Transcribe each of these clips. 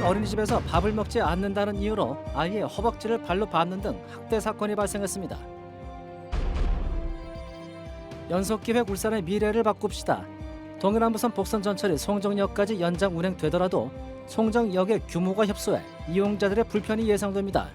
어린이집에서 밥을 먹지 않는다는 이유로 아이의 허벅지를 발로 밟는 등 학대 사건이 발생했습니다. 연속기획 울산의 미래를 바꿉시다. 동해남부선 복선 전철이 송정역까지 연장 운행되더라도 송정역의 규모가 협소해 이용자들의 불편이 예상됩니다.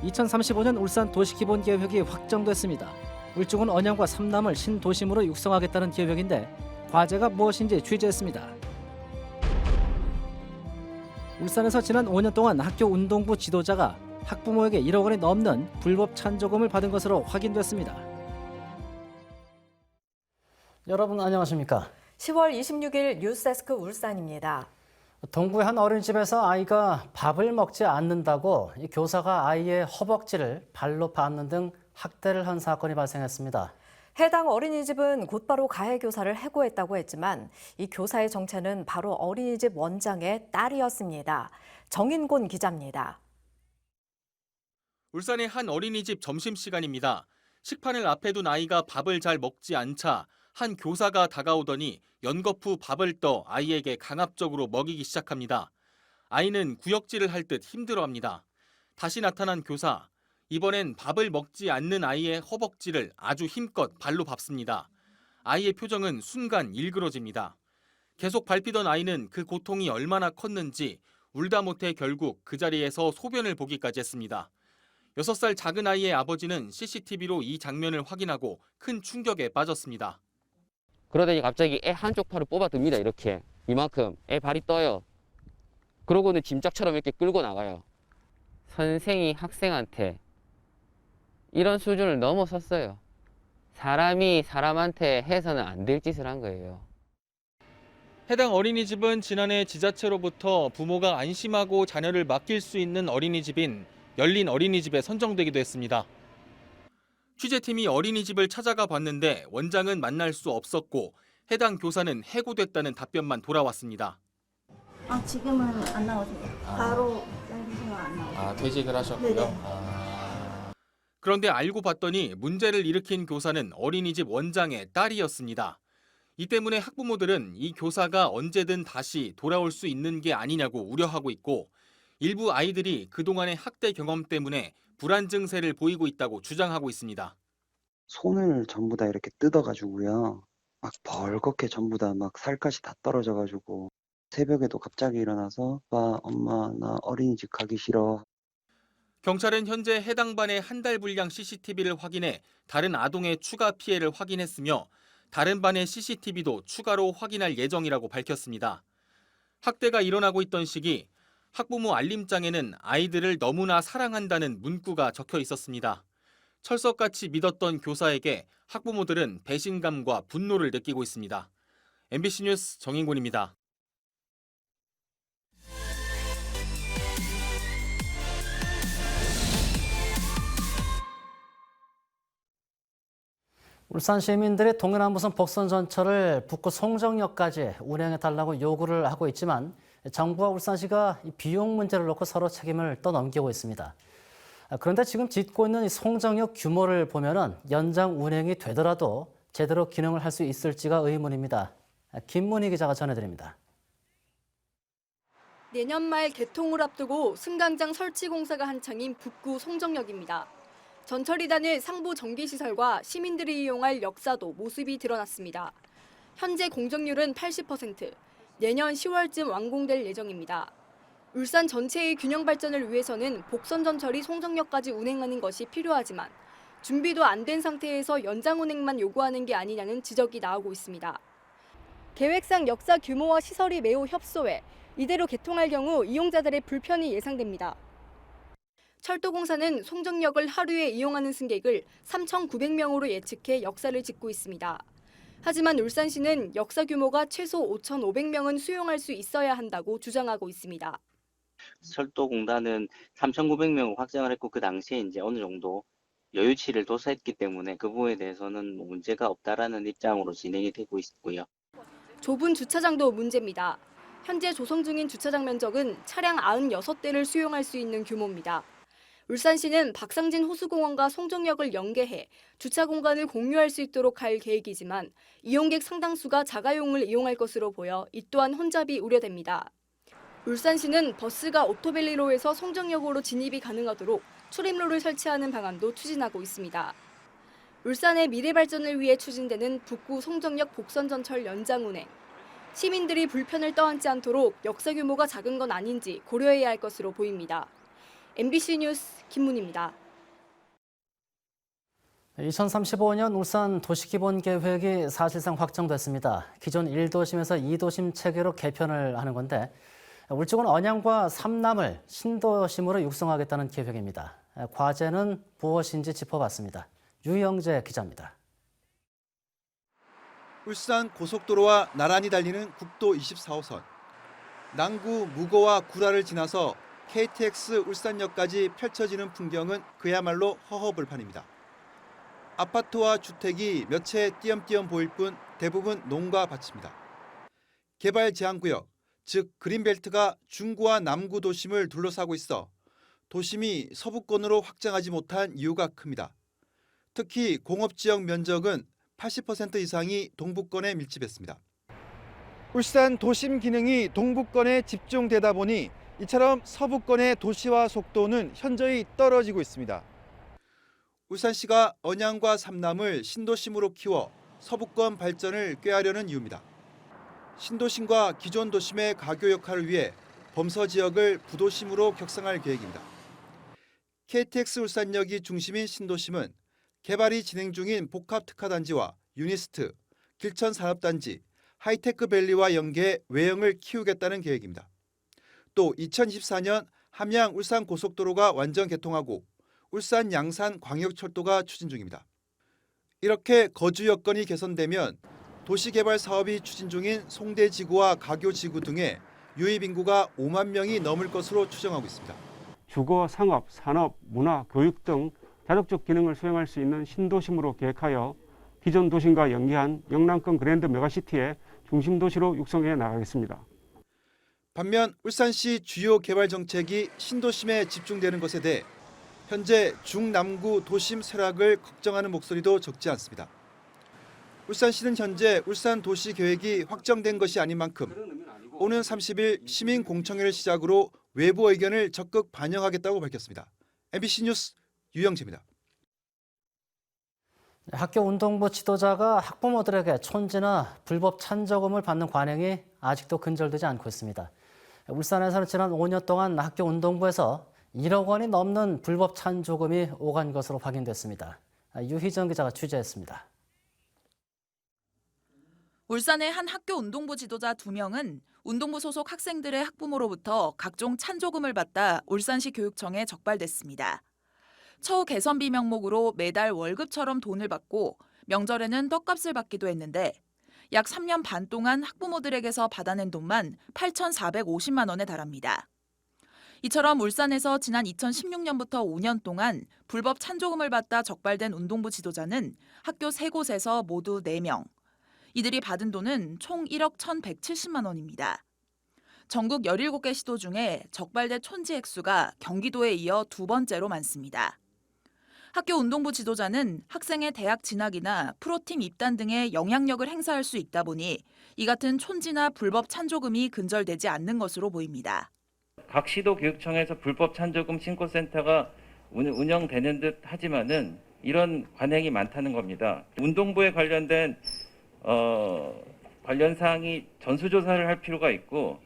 2035년 울산 도시기본계획이 확정됐습니다. 울주군 언양과 삼남을 신도심으로 육성하겠다는 계획인데 과제가 무엇인지 취재했습니다. 울산에서 지난 5년 동안 학교 운동부 지도자가 학부모에게 1억 원이 넘는 불법 찬조금을 받은 것으로 확인됐습니다. 여러분 안녕하십니까? 10월 26일 뉴스데스크 울산입니다. 동구의 한 어린이집에서 아이가 밥을 먹지 않는다고 교사가 아이의 허벅지를 발로 밟는 등 학대를 한 사건이 발생했습니다. 해당 어린이집은 곧바로 가해 교사를 해고했다고 했지만 이 교사의 정체는 바로 어린이집 원장의 딸이었습니다. 정인곤 기자입니다. 울산의 한 어린이집 점심시간입니다. 식판을 앞에 둔 아이가 밥을 잘 먹지 않자 한 교사가 다가오더니 연거푸 밥을 떠 아이에게 강압적으로 먹이기 시작합니다. 아이는 구역질을 할 듯 힘들어합니다. 다시 나타난 교사, 이번엔 밥을 먹지 않는 아이의 허벅지를 아주 힘껏 발로 밟습니다. 아이의 표정은 순간 일그러집니다. 계속 밟히던 아이는 그 고통이 얼마나 컸는지 울다 못해 결국 그 자리에서 소변을 보기까지 했습니다. 6살 작은 아이의 아버지는 CCTV로 이 장면을 확인하고 큰 충격에 빠졌습니다. 그러더니 갑자기 애 한쪽 팔을 뽑아 듭니다. 이렇게 이만큼 애 발이 떠요. 그러고는 짐짝처럼 이렇게 끌고 나가요. 선생이 학생한테 이런 수준을 넘어섰어요. 사람이 사람한테 해서는 안 될 짓을 한 거예요. 해당 어린이집은 지난해 지자체로부터 부모가 안심하고 자녀를 맡길 수 있는 어린이집인 열린 어린이집에 선정되기도 했습니다. 취재팀이 어린이집을 찾아가 봤는데 원장은 만날 수 없었고 해당 교사는 해고됐다는 답변만 돌아왔습니다. 지금은 안 나오세요. 바로 잘리세요. 안 나오세요. 퇴직을 하셨고요. 네네. 그런데 알고 봤더니 문제를 일으킨 교사는 어린이집 원장의 딸이었습니다. 이 때문에 학부모들은 이 교사가 언제든 다시 돌아올 수 있는 게 아니냐고 우려하고 있고 일부 아이들이 그동안의 학대 경험 때문에 불안 증세를 보이고 있다고 주장하고 있습니다. 손을 전부 다 이렇게 뜯어가지고요. 막 벌겋게 전부 다 막 살갗이 다 떨어져가지고 새벽에도 갑자기 일어나서 아빠, 엄마, 나 어린이집 가기 싫어. 경찰은 현재 해당 반의 한 달 분량 CCTV를 확인해 다른 아동의 추가 피해를 확인했으며 다른 반의 CCTV도 추가로 확인할 예정이라고 밝혔습니다. 학대가 일어나고 있던 시기 학부모 알림장에는 아이들을 너무나 사랑한다는 문구가 적혀 있었습니다. 철석같이 믿었던 교사에게 학부모들은 배신감과 분노를 느끼고 있습니다. MBC 뉴스 정인곤입니다. 울산 시민들이 동해남부선 복선 전철을 북구 송정역까지 운행해달라고 요구를 하고 있지만 정부와 울산시가 비용 문제를 놓고 서로 책임을 떠넘기고 있습니다. 그런데 지금 짓고 있는 이 송정역 규모를 보면은 연장 운행이 되더라도 제대로 기능을 할 수 있을지가 의문입니다. 김문희 기자가 전해드립니다. 내년 말 개통을 앞두고 승강장 설치 공사가 한창인 북구 송정역입니다. 전철이단의 상부 전기시설과 시민들이 이용할 역사도 모습이 드러났습니다. 현재 공정률은 80%, 내년 10월쯤 완공될 예정입니다. 울산 전체의 균형 발전을 위해서는 복선 전철이 송정역까지 운행하는 것이 필요하지만 준비도 안 된 상태에서 연장 운행만 요구하는 게 아니냐는 지적이 나오고 있습니다. 계획상 역사 규모와 시설이 매우 협소해 이대로 개통할 경우 이용자들의 불편이 예상됩니다. 철도공사는 송정역을 하루에 이용하는 승객을 3,900명으로 예측해 역사를 짓고 있습니다. 하지만 울산시는 역사 규모가 최소 5,500명은 수용할 수 있어야 한다고 주장하고 있습니다. 철도공단은 3,900명을 확정을 했고 그 당시에 이제 어느 정도 여유치를 둬서했기 때문에 그 부분에 대해서는 문제가 없다라는 입장으로 진행이 되고 있고요. 좁은 주차장도 문제입니다. 현재 조성 중인 주차장 면적은 차량 96대를 수용할 수 있는 규모입니다. 울산시는 박상진 호수공원과 송정역을 연계해 주차 공간을 공유할 수 있도록 할 계획이지만 이용객 상당수가 자가용을 이용할 것으로 보여 이 또한 혼잡이 우려됩니다. 울산시는 버스가 오토밸리로에서 송정역으로 진입이 가능하도록 출입로를 설치하는 방안도 추진하고 있습니다. 울산의 미래 발전을 위해 추진되는 북구 송정역 복선전철 연장 운행. 시민들이 불편을 떠안지 않도록 역사 규모가 작은 건 아닌지 고려해야 할 것으로 보입니다. MBC 뉴스 김문희입니다. 2035년 울산 도시기본계획이 사실상 확정됐습니다. 기존 1도심에서 2도심 체계로 개편을 하는 건데 울주군 언양과 삼남을 신도심으로 육성하겠다는 계획입니다. 과제는 무엇인지 짚어봤습니다. 유영재 기자입니다. 울산 고속도로와 나란히 달리는 국도 24호선. 남구 무거와 구라를 지나서 KTX 울산역까지 펼쳐지는 풍경은 그야말로 허허벌판입니다. 아파트와 주택이 몇 채 띄엄띄엄 보일 뿐 대부분 농가 밭입니다. 개발 제한구역, 즉 그린벨트가 중구와 남구 도심을 둘러싸고 있어 도심이 서부권으로 확장하지 못한 이유가 큽니다. 특히 공업지역 면적은 80% 이상이 동부권에 밀집했습니다. 울산 도심 기능이 동부권에 집중되다 보니 이처럼 서부권의 도시화 속도는 현저히 떨어지고 있습니다. 울산시가 언양과 삼남을 신도심으로 키워 서부권 발전을 꾀하려는 이유입니다. 신도심과 기존 도심의 가교 역할을 위해 범서 지역을 부도심으로 격상할 계획입니다. KTX 울산역이 중심인 신도심은 개발이 진행 중인 복합특화단지와 유니스트, 길천산업단지, 하이테크밸리와 연계해 외형을 키우겠다는 계획입니다. 또 2024년 함양 울산 고속도로가 완전 개통하고 울산 양산 광역철도가 추진 중입니다. 이렇게 거주 여건이 개선되면 도시개발 사업이 추진 중인 송대지구와 가교지구 등의 유입 인구가 5만 명이 넘을 것으로 추정하고 있습니다. 주거, 상업, 산업, 문화, 교육 등 다덕적 기능을 수행할 수 있는 신도심으로 계획하여 기존 도심과 연계한 영남권 그랜드 메가시티의 중심 도시로 육성해 나가겠습니다. 반면 울산시 주요 개발 정책이 신도심에 집중되는 것에 대해 현재 중남구 도심 쇠락을 걱정하는 목소리도 적지 않습니다. 울산시는 현재 울산 도시 계획이 확정된 것이 아닌 만큼 오는 30일 시민 공청회를 시작으로 외부 의견을 적극 반영하겠다고 밝혔습니다. MBC 뉴스 유영재입니다. 학교 운동부 지도자가 학부모들에게 촌지나 불법 찬조금을 받는 관행이 아직도 근절되지 않고 있습니다. 울산에서는 지난 5년 동안 학교 운동부에서 1억 원이 넘는 불법 찬조금이 오간 것으로 확인됐습니다. 유희정 기자가 취재했습니다. 울산의 한 학교 운동부 지도자 2명은 운동부 소속 학생들의 학부모로부터 각종 찬조금을 받다 울산시 교육청에 적발됐습니다. 처우 개선비 명목으로 매달 월급처럼 돈을 받고 명절에는 떡값을 받기도 했는데 약 3년 반 동안 학부모들에게서 받아낸 돈만 8,450만 원에 달합니다. 이처럼 울산에서 지난 2016년부터 5년 동안 불법 찬조금을 받다 적발된 운동부 지도자는 학교 3곳에서 모두 4명. 이들이 받은 돈은 총 1억 1,170만 원입니다. 전국 17개 시도 중에 적발된 촌지 액수가 경기도에 이어 2번째로 많습니다. 학교 운동부 지도자는 학생의 대학 진학이나 프로팀 입단 등의 영향력을 행사할 수 있다 보니 이 같은 촌지나 불법 찬조금이 근절되지 않는 것으로 보입니다. 각 시도 교육청에서 불법 찬조금 신고센터가 운영되는 듯 하지만은 이런 관행이 많다는 겁니다. 운동부에 관련된 관련 사항이 전수조사를 할 필요가 있고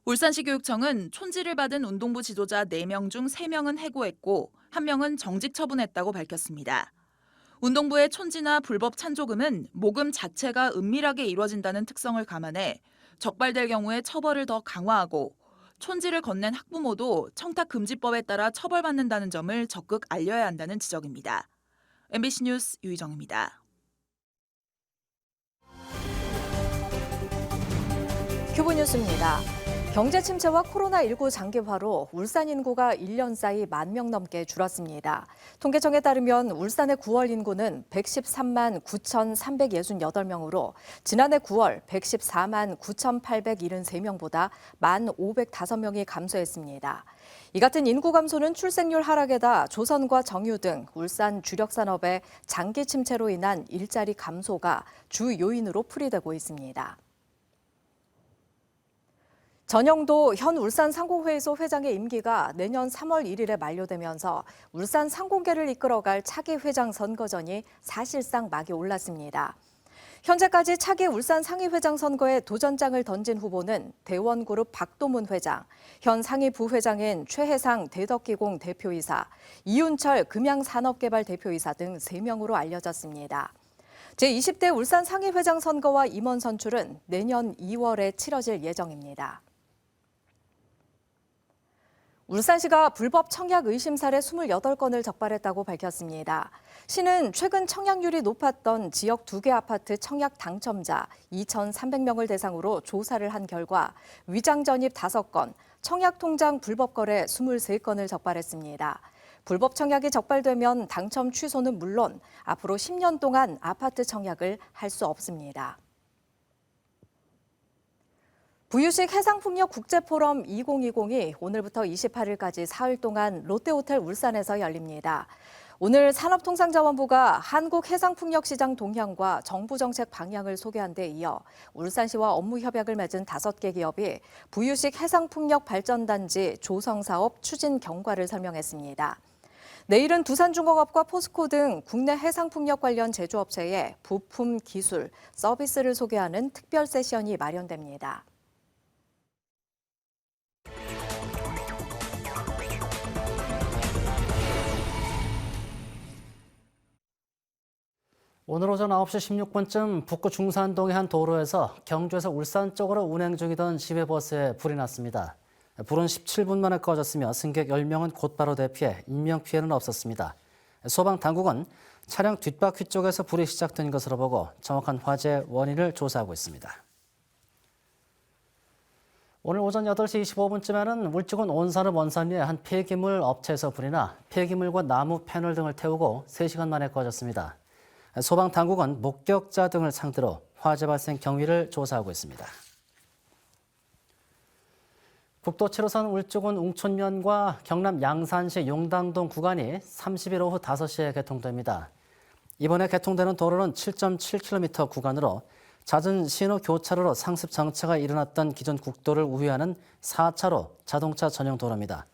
울산시 교육청은 촌지를 받은 운동부 지도자 4명 중 3명은 해고했고 1명은 정직 처분했다고 밝혔습니다. 운동부의 촌지나 불법 찬조금은 모금 자체가 은밀하게 이루어진다는 특성을 감안해 적발될 경우에 처벌을 더 강화하고 촌지를 건넨 학부모도 청탁금지법에 따라 처벌받는다는 점을 적극 알려야 한다는 지적입니다. MBC 뉴스 유희정입니다. 큐브 뉴스입니다. 경제 침체와 코로나19 장기화로 울산 인구가 1년 사이 1만 명 넘게 줄었습니다. 통계청에 따르면 울산의 9월 인구는 113만 9,368명으로 지난해 9월 114만 9,873명보다 1,505명이 감소했습니다. 이 같은 인구 감소는 출생률 하락에다 조선과 정유 등 울산 주력 산업의 장기 침체로 인한 일자리 감소가 주 요인으로 풀이되고 있습니다. 전영도 현 울산상공회의소 회장의 임기가 내년 3월 1일에 만료되면서 울산 상공계를 이끌어갈 차기 회장 선거전이 사실상 막이 올랐습니다. 현재까지 차기 울산 상위회장 선거에 도전장을 던진 후보는 대원그룹 박도문 회장, 현 상위 부회장인 최혜상 대덕기공 대표이사, 이윤철 금양산업개발 대표이사 등 3명으로 알려졌습니다. 제20대 울산 상위회장 선거와 임원 선출은 내년 2월에 치러질 예정입니다. 울산시가 불법 청약 의심 사례 28건을 적발했다고 밝혔습니다. 시는 최근 청약률이 높았던 지역 2개 아파트 청약 당첨자 2,300명을 대상으로 조사를 한 결과 위장 전입 5건, 청약 통장 불법 거래 23건을 적발했습니다. 불법 청약이 적발되면 당첨 취소는 물론 앞으로 10년 동안 아파트 청약을 할 수 없습니다. 부유식 해상풍력 국제포럼 2020이 오늘부터 28일까지 사흘 동안 롯데호텔 울산에서 열립니다. 오늘 산업통상자원부가 한국해상풍력시장 동향과 정부 정책 방향을 소개한 데 이어 울산시와 업무 협약을 맺은 5개 기업이 부유식 해상풍력 발전단지 조성사업 추진 경과를 설명했습니다. 내일은 두산중공업과 포스코 등 국내 해상풍력 관련 제조업체의 부품, 기술, 서비스를 소개하는 특별 세션이 마련됩니다. 오늘 오전 9시 16분쯤 북구 중산동의 한 도로에서 경주에서 울산 쪽으로 운행 중이던 시외버스에 불이 났습니다. 불은 17분 만에 꺼졌으며 승객 10명은 곧바로 대피해 인명피해는 없었습니다. 소방당국은 차량 뒷바퀴 쪽에서 불이 시작된 것으로 보고 정확한 화재 원인을 조사하고 있습니다. 오늘 오전 8시 25분쯤에는 울주군 온산읍 원산리의 한 폐기물 업체에서 불이 나 폐기물과 나무 패널 등을 태우고 3시간 만에 꺼졌습니다. 소방당국은 목격자 등을 상대로 화재 발생 경위를 조사하고 있습니다. 국도 7호선 울주군 웅촌면과 경남 양산시 용당동 구간이 30일 오후 5시에 개통됩니다. 이번에 개통되는 도로는 7.7km 구간으로 잦은 신호 교차로로 상습 정체가 일어났던 기존 국도를 우회하는 4차로 자동차 전용 도로입니다.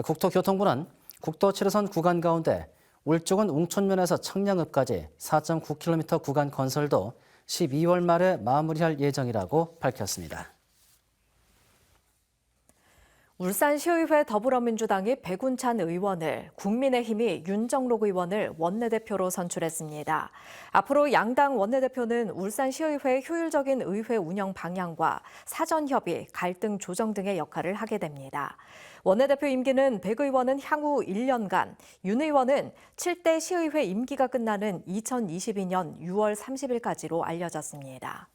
국토교통부는 국도 7호선 구간 가운데 울주군 웅촌면에서 청량읍까지 4.9km 구간 건설도 12월 말에 마무리할 예정이라고 밝혔습니다. 울산시의회 더불어민주당이 백운찬 의원을, 국민의힘이 윤정록 의원을 원내대표로 선출했습니다. 앞으로 양당 원내대표는 울산시의회의 효율적인 의회 운영 방향과 사전협의, 갈등 조정 등의 역할을 하게 됩니다. 원내대표 임기는 백 의원은 향후 1년간, 윤 의원은 7대 시의회 임기가 끝나는 2022년 6월 30일까지로 알려졌습니다.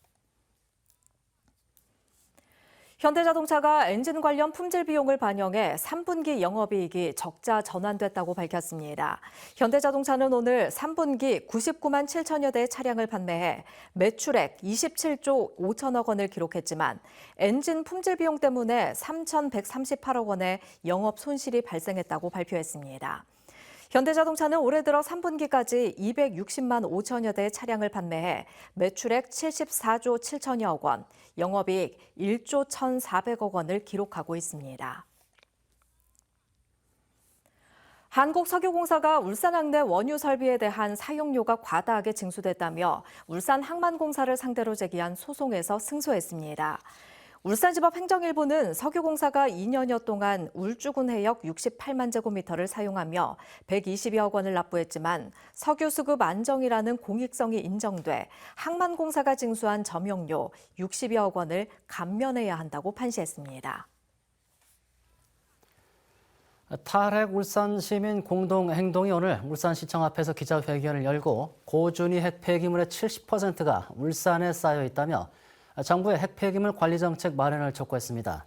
현대자동차가 엔진 관련 품질 비용을 반영해 3분기 영업이익이 적자 전환됐다고 밝혔습니다. 현대자동차는 오늘 3분기 99만 7천여 대의 차량을 판매해 매출액 27조 5천억 원을 기록했지만 엔진 품질 비용 때문에 3,138억 원의 영업 손실이 발생했다고 발표했습니다. 현대자동차는 올해 들어 3분기까지 260만 5천여 대의 차량을 판매해 매출액 74조 7천여억 원, 영업이익 1조 1,400억 원을 기록하고 있습니다. 한국석유공사가 울산항내 원유 설비에 대한 사용료가 과다하게 징수됐다며 울산항만공사를 상대로 제기한 소송에서 승소했습니다. 울산지법 행정일부는 석유공사가 2년여 동안 울주군 해역 68만 제곱미터를 사용하며 120여억 원을 납부했지만 석유수급 안정이라는 공익성이 인정돼 항만공사가 징수한 점용료 60여억 원을 감면해야 한다고 판시했습니다. 탈핵 울산시민 공동행동이 오늘 울산시청 앞에서 기자회견을 열고 고준위 핵 폐기물의 70%가 울산에 쌓여 있다며 정부의 핵 폐기물 관리 정책 마련을 촉구했습니다.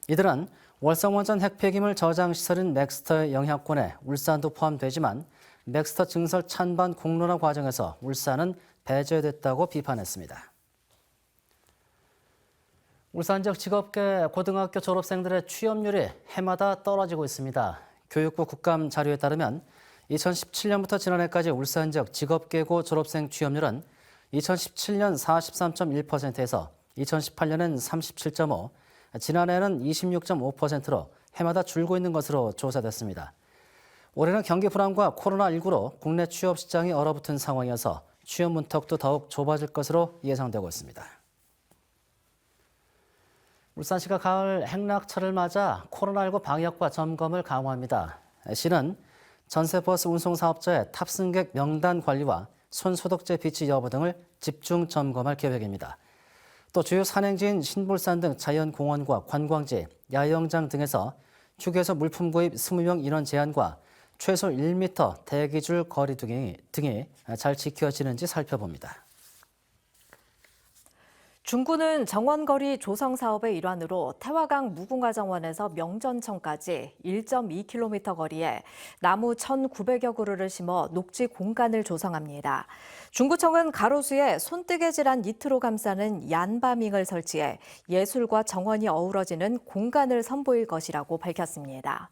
이들은 월성원전 핵폐기물 저장 시설인 맥스터의 영향권에 울산도 포함되지만 맥스터 증설 찬반 공론화 과정에서 울산은 배제됐다고 비판했습니다. 울산 지역 직업계 고등학교 졸업생들의 취업률이 해마다 떨어지고 있습니다. 교육부 국감 자료에 따르면 2017년부터 지난해까지 울산 지역 직업계고 졸업생 취업률은 2017년 43.1%에서 2018년엔 37.5%, 지난해에는 26.5%로 해마다 줄고 있는 것으로 조사됐습니다. 올해는 경기 불황과 코로나19로 국내 취업 시장이 얼어붙은 상황이어서 취업 문턱도 더욱 좁아질 것으로 예상되고 있습니다. 울산시가 가을 행락철을 맞아 코로나19 방역과 점검을 강화합니다. 시는 전세버스 운송 사업자의 탑승객 명단 관리와 손소독제 비치 여부 등을 집중 점검할 계획입니다. 또 주요 산행지인 신불산 등 자연공원과 관광지, 야영장 등에서 휴게소 물품 구입 20명 인원 제한과 최소 1m 대기줄 거리 등이 잘 지켜지는지 살펴봅니다. 중구는 정원거리 조성 사업의 일환으로 태화강 무궁화 정원에서 명전천까지 1.2km 거리에 나무 1,900여 그루를 심어 녹지 공간을 조성합니다. 중구청은 가로수에 손뜨개질한 니트로 감싸는 얀바밍을 설치해 예술과 정원이 어우러지는 공간을 선보일 것이라고 밝혔습니다.